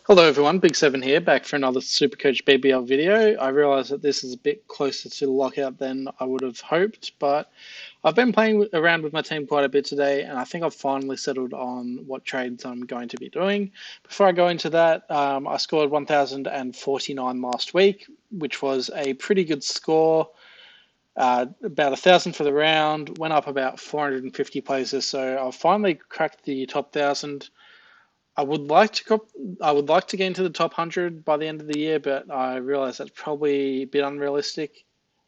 Hello everyone, Big Seven here, back for another SuperCoach BBL video. I realise that this is a bit closer to the lockout than I would have hoped, but I've been playing around with my team quite a bit today, and I think I've finally settled on what trades I'm going to be doing. Before I go into that, I scored 1,049 last week, which was a pretty good score. About 1,000 for the round, went up about 450 places, so I've finally cracked the top 1,000. I would like to get into the top 100 by the end of the year, but I realize that's probably a bit unrealistic.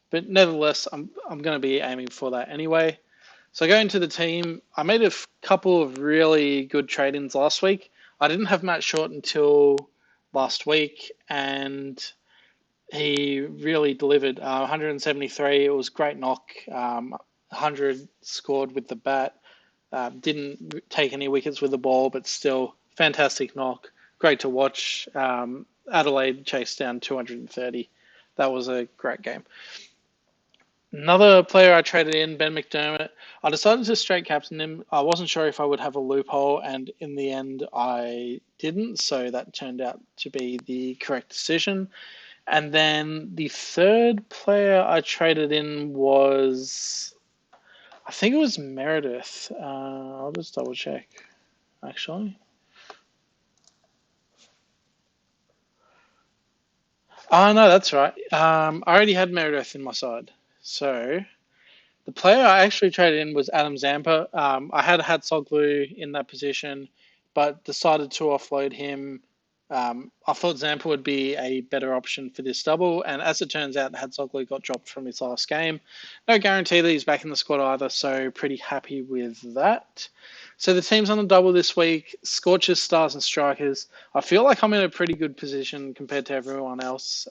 But nevertheless, I'm going to be aiming for that anyway. So going to the team, I made a couple of really good trade-ins last week. I didn't have Matt Short until last week, and he really delivered. 173, it was great knock. 100 scored with the bat. Didn't take any wickets with the ball, but still fantastic knock. Great to watch. Adelaide chased down 230. That was a great game. Another player I traded in, Ben McDermott. I decided to straight captain him. I wasn't sure if I would have a loophole, and in the end, I didn't. So that turned out to be the correct decision. And then the third player I traded in was, I think it was Meredith. I'll just double check, actually. Oh, no, that's right. I already had Meredith in my side. So the player I actually traded in was Adam Zampa. I had Hatzoglu in that position, but decided to offload him. I thought Zampa would be a better option for this double, and as it turns out, Hatzoglu got dropped from his last game. No guarantee that he's back in the squad either, so pretty happy with that. So the teams on the double this week, Scorchers, Stars, and Strikers. I feel like I'm in a pretty good position compared to everyone else.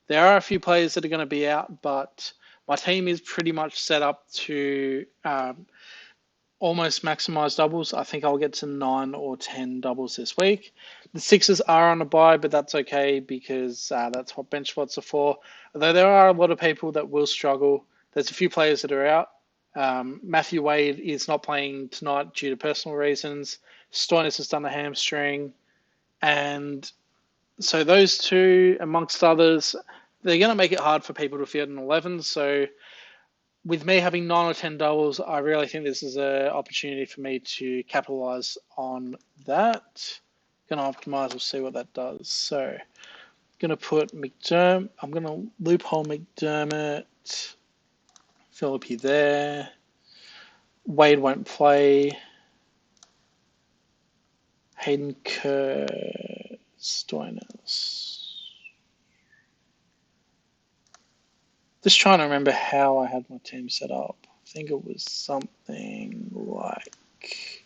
There are a few players that are going to be out, but my team is pretty much set up to almost maximize doubles. I think I'll get to 9 or 10 doubles this week. The Sixers are on a bye, but that's okay because that's what bench spots are for. Although there are a lot of people that will struggle. There's a few players that are out. Matthew Wade is not playing tonight due to personal reasons. Stoinis has done a hamstring. And so those two, amongst others, they're going to make it hard for people to field an 11. So with me having 9 or 10 doubles, I really think this is an opportunity for me to capitalize on that. Going to optimize, we'll see what that does. So going to put McDermott, I'm going to loophole McDermott, Philippi there. Wade won't play. Hayden Kerr, Stoinis. Just trying to remember how I had my team set up. I think it was something like...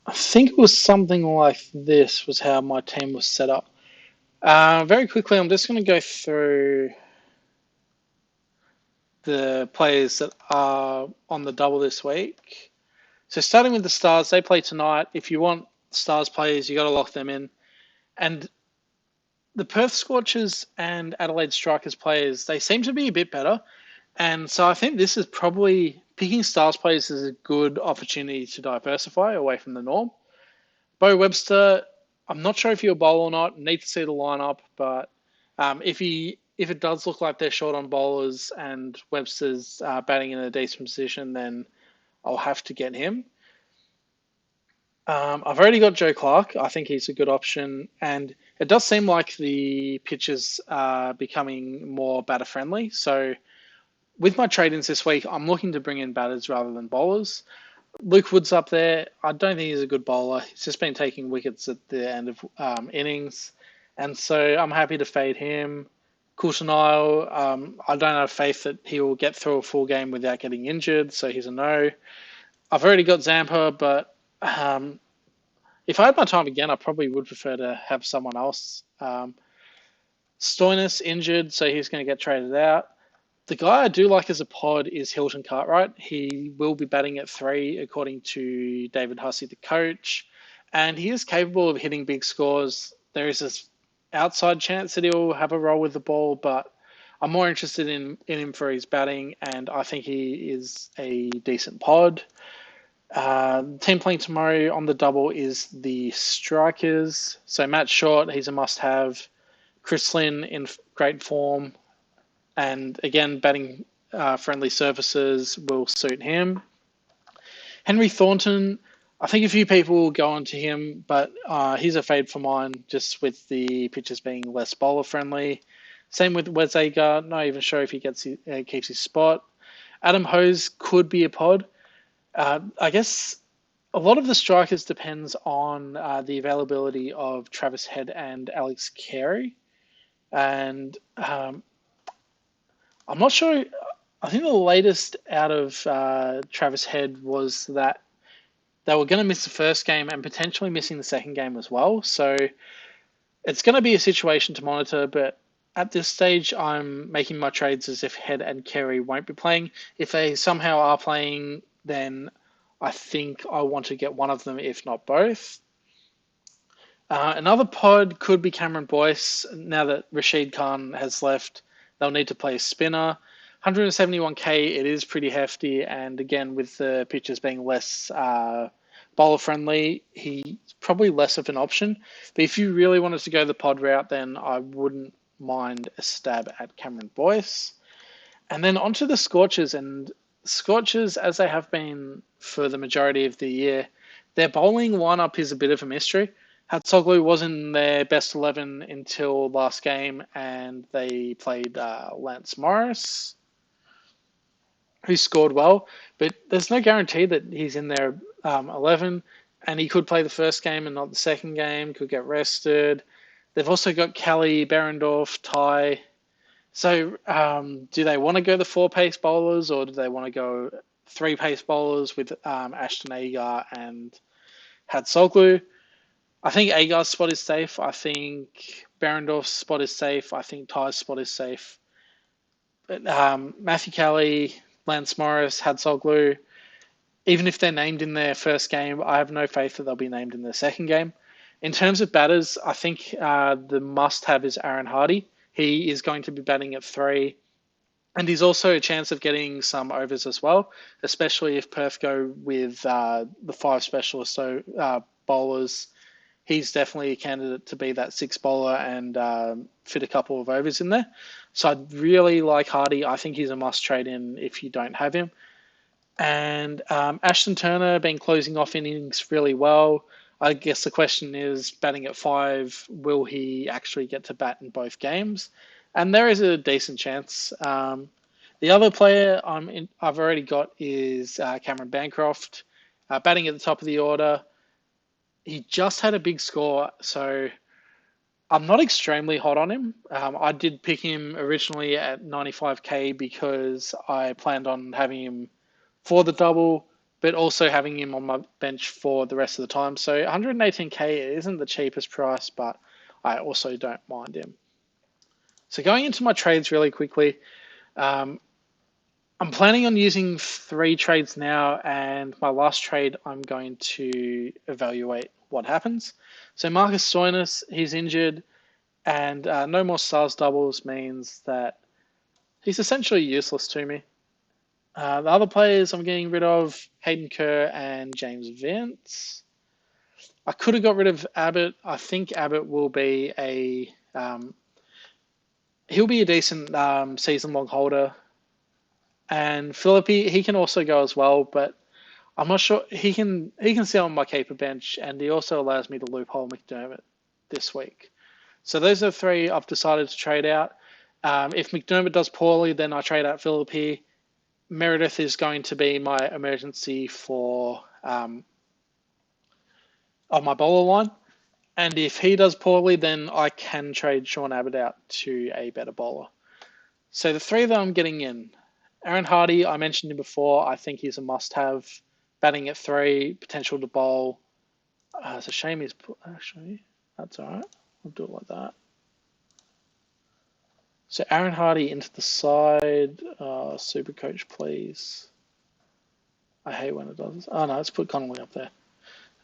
I think it was something like this was how my team was set up. Very quickly, I'm just going to go through the players that are on the double this week. So starting with the Stars, they play tonight. If you want Stars players, you got to lock them in. And the Perth Scorchers and Adelaide Strikers players, they seem to be a bit better. And so I think this is probably picking Stars players is a good opportunity to diversify away from the norm. Bo Webster, I'm not sure if he'll bowl or not. Need to see the lineup, but if it does look like they're short on bowlers and Webster's batting in a decent position, then I'll have to get him. I've already got Joe Clark. I think he's a good option, and it does seem like the pitches are becoming more batter friendly. So with my trade-ins this week, I'm looking to bring in batters rather than bowlers. Luke Wood's up there. I don't think he's a good bowler. He's just been taking wickets at the end of innings. And so I'm happy to fade him. Coulter-Nile, I don't have faith that he will get through a full game without getting injured, so he's a no. I've already got Zampa, but if I had my time again, I probably would prefer to have someone else. Stoinis injured, so he's going to get traded out. The guy I do like as a pod is Hilton Cartwright. He will be batting at 3, according to David Hussey, the coach. and he is capable of hitting big scores. There is this outside chance that he'll have a role with the ball, but I'm more interested in him for his batting, and I think he is a decent pod. Team playing tomorrow on the double is the strikers. So Matt Short, he's a must-have. Chris Lynn in great form, and again, batting friendly surfaces will suit him. Henry Thornton, I think a few people will go on to him, but he's a fade for mine, just with the pitches being less bowler friendly. Same with Wes Agar, not even sure if he keeps his spot. Adam Hose could be a pod. I guess a lot of the strikers depends on the availability of Travis Head and Alex Carey. And I'm not sure. I think the latest out of Travis Head was that they were going to miss the first game and potentially missing the second game as well. So it's going to be a situation to monitor. But at this stage, I'm making my trades as if Head and Carey won't be playing. If they somehow are playing, then I think I want to get one of them, if not both. Another pod could be Cameron Boyce. Now that Rashid Khan has left, they'll need to play a spinner. 171k, it is pretty hefty, and again, with the pitches being less bowler friendly, he's probably less of an option. But if you really wanted to go the pod route, then I wouldn't mind a stab at Cameron Boyce. And then onto the Scorchers, and Scorchers, as they have been for the majority of the year, their bowling lineup is a bit of a mystery. Hatsoglu was in their best 11 until last game, and they played Lance Morris, who scored well, but there's no guarantee that he's in their 11, and he could play the first game and not the second game, could get rested. They've also got Kelly, Berendorf, Ty. So do they want to go the 4-pace bowlers, or do they want to go 3-pace bowlers with Ashton Agar and Hatsoglu? I think Agar's spot is safe. I think Berendorf's spot is safe. I think Ty's spot is safe. But Matthew Kelly, Lance Morris, Hadsoglu, even if they're named in their first game, I have no faith that they'll be named in their second game. In terms of batters, I think the must-have is Aaron Hardy. He is going to be batting at 3, and he's also a chance of getting some overs as well, especially if Perth go with the 5 specialist bowlers. He's definitely a candidate to be that 6 bowler and fit a couple of overs in there. So I'd really like Hardy. I think he's a must trade in if you don't have him. And Ashton Turner been closing off innings really well. I guess the question is, batting at 5, will he actually get to bat in both games? And there is a decent chance. The other player I've already got is Cameron Bancroft, batting at the top of the order. He just had a big score, so I'm not extremely hot on him. I did pick him originally at 95k because I planned on having him for the double, but also having him on my bench for the rest of the time. So 118k isn't the cheapest price, but I also don't mind him. So going into my trades really quickly, I'm planning on using 3 trades now, and my last trade I'm going to evaluate what happens. So Marcus Stoinis, he's injured, and no more stars doubles means that he's essentially useless to me. The other players I'm getting rid of, Hayden Kerr and James Vince. I could have got rid of Abbott. I think Abbott will be he'll be a decent season-long holder. And Philippi, he can also go as well, but I'm not sure. He can sit on my keeper bench, and he also allows me to loophole McDermott this week. So those are 3 I've decided to trade out. If McDermott does poorly, then I trade out Philippi. Meredith is going to be my emergency for on my bowler line. And if he does poorly, then I can trade Sean Abbott out to a better bowler. So the 3 that I'm getting in, Aaron Hardy, I mentioned him before. I think he's a must-have. Batting at 3, potential to bowl. It's a shame he's actually. That's all right. I'll do it like that. So Aaron Hardy into the side. SuperCoach, please. I hate when it does this. Oh, no, let's put Connolly up there.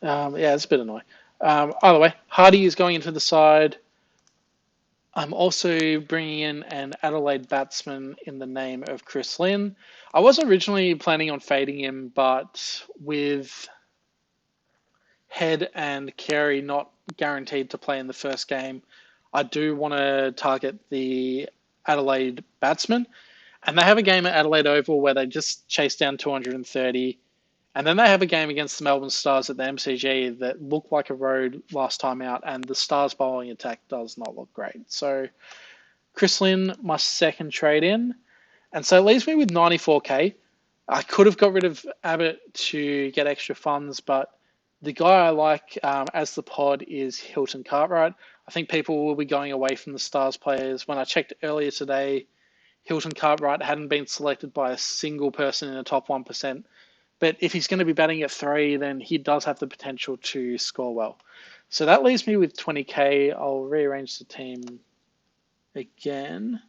Yeah, it's a bit annoying. Either way, Hardy is going into the side. I'm also bringing in an Adelaide batsman in the name of Chris Lynn. I was originally planning on fading him, but with Head and Carey not guaranteed to play in the first game, I do want to target the Adelaide batsman. And they have a game at Adelaide Oval where they just chase down 230. And then they have a game against the Melbourne Stars at the MCG that looked like a road last time out, and the Stars bowling attack does not look great. So Chris Lynn, my second trade in. And so it leaves me with 94k. I could have got rid of Abbott to get extra funds, but the guy I like as the pod is Hilton Cartwright. I think people will be going away from the Stars players. When I checked earlier today, Hilton Cartwright hadn't been selected by a single person in the top 1%. But if he's going to be batting at 3, then he does have the potential to score well. So that leaves me with 20k. I'll rearrange the team again.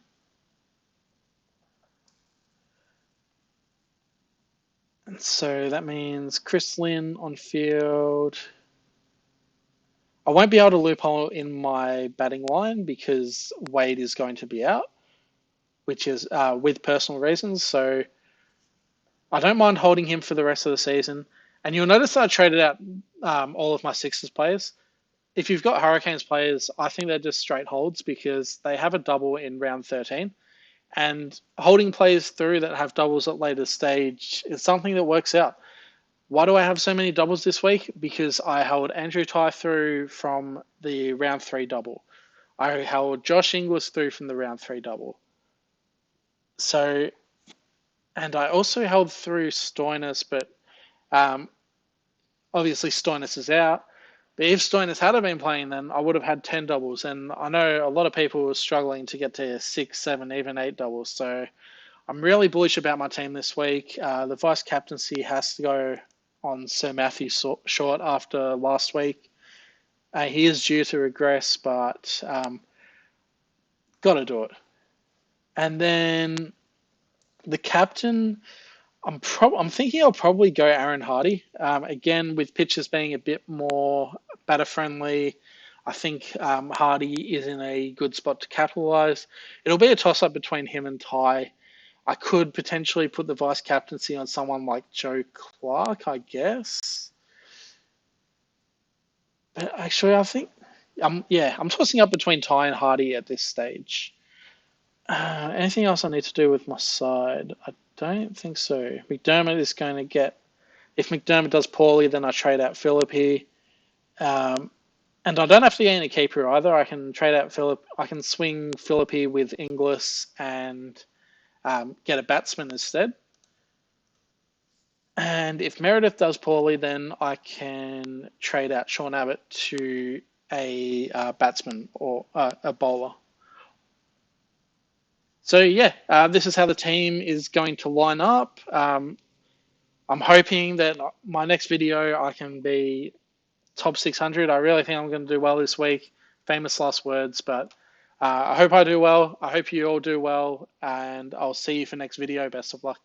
And so that means Chris Lynn on field. I won't be able to loophole in my batting line because Wade is going to be out, which is with personal reasons. So I don't mind holding him for the rest of the season. And you'll notice that I traded out all of my Sixers players. If you've got Hurricanes players, I think they're just straight holds because they have a double in round 13. And holding players through that have doubles at later stage is something that works out. Why do I have so many doubles this week? Because I held Andrew Ty through from the round 3 double. I held Josh Inglis through from the round 3 double. So, and I also held through Stoinis, but obviously Stoinis is out. But if Stoinis had been playing, then I would have had 10 doubles. And I know a lot of people were struggling to get to 6, 7, even 8 doubles. So I'm really bullish about my team this week. The vice captaincy has to go on Sir Matthew Short after last week. He is due to regress, but got to do it. And then the captain, I'm thinking I'll probably go Aaron Hardy. Again, with pitches being a bit more batter friendly, I think Hardy is in a good spot to capitalise. It'll be a toss up between him and Ty. I could potentially put the vice captaincy on someone like Joe Clark, I guess. But actually, I think I'm tossing up between Ty and Hardy at this stage. Anything else I need to do with my side? I don't think so. McDermott is going to get. If McDermott does poorly, then I trade out Philippi. And I don't have to gain a keeper either. I can trade out Philip. I can swing Philippi with Inglis and get a batsman instead. And if Meredith does poorly, then I can trade out Sean Abbott to a batsman or a bowler. So yeah, this is how the team is going to line up. I'm hoping that my next video I can be top 600. I really think I'm going to do well this week. Famous last words, but I hope I do well. I hope you all do well, and I'll see you for next video. Best of luck.